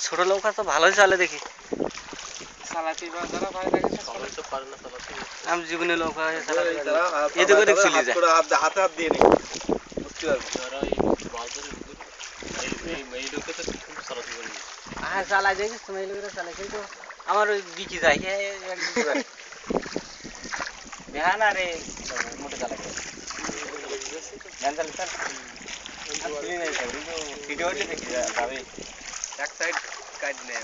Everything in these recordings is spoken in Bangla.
ছোট নৌকা তো ভালোই চলে দেখি। আমি জীবনে নৌকা এদিকে ওদিক চলে যায়। হাতে হাত দিয়ে নেই বুঝতে পারবি। হ্যাঁ চালাই দেখিস তুমি এই লোকেরা চালাই, কিন্তু আমার ওই বিকি যায় ধ্যান আর মোটে চালাই ধ্যান চালাই স্যার ভিডিও দেখি যাবে এক সাইড কাট নেই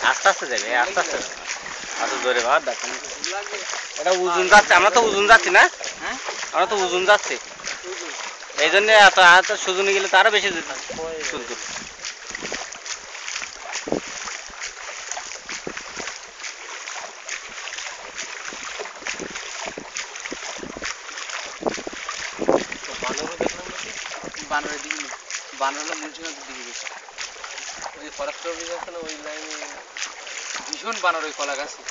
আস্তে আস্তে যাবে, আস্তে আস্তে এত জোরে ভাব দেখেন। এটা ওজন যাচ্ছে, আমরা তো ওজন যাচ্ছি না, আমরা তো ওজন যাচ্ছি, এই জন্য এত এত সুজনে গেলে তো আরো বেশি চলতো। বানরের দিকে বানর মুন্সিগঞ্জের দিকে গেছে, ওই ফরেস্ট অফিস আছে না ওই লাইনে ভীষণ বানর ওই কলা গাছে।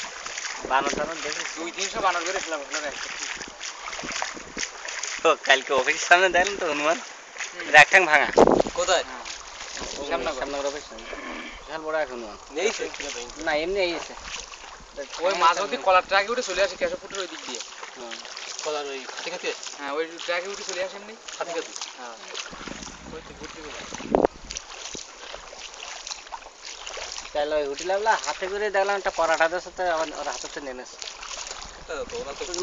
বানর টানর দেখি 200-300 বানর বেড়ে ফেলা ভালো একটা। কালকে অফিসের সামনে দেখলেন তো হনুমান এক ঠ্যাং ভাঙা। কোথায়? শ্যামনগর অফিস বিশাল বড় এক হনুমান না, এমনি এইছে ওই মাঝ অব্দি কলার ট্রাকে উঠে চলে আসে কেশবপুরের ওই দিক দিয়ে। কলার ওই খাতে খাতে, হ্যাঁ ওই ট্রাকে উঠে চলে আসে এমনি খাতে খাতে। হ্যাঁ ওই তো ঘুরতে গেল তাহলে ওই উঠে লাগলা হাতে করে দেখলাম একটা পরাঠা দিয়েছে, তো ওর হাতে নিয়ে নেছে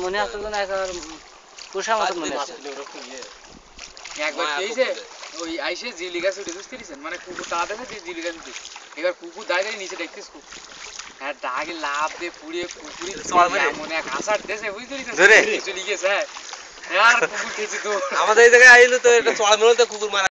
মনে হচ্ছে যেন একেবারে পোষা মতো মনে হচ্ছে। একবার খেয়েছে ওই আইসে জিলি গাছ উঠে বুঝতে পেরেছেন, মানে কুকুর তাড়া দেখে জিলি গাছ উঠে, এবার কুকুর দাঁড়িয়ে নিচে দেখতেছ কুকুর, হ্যাঁ ডাকে লাভ দিয়ে পুড়িয়ে কুকুরি মনে এক আষাঢ় দেশে বুঝতে পেরেছেন চলে গেছে। হ্যাঁ আর কুকুর খেয়েছে তো আমাদের এই জায়গায় আইলো তো এটা চড়া মেলো তো কুকুর মারা।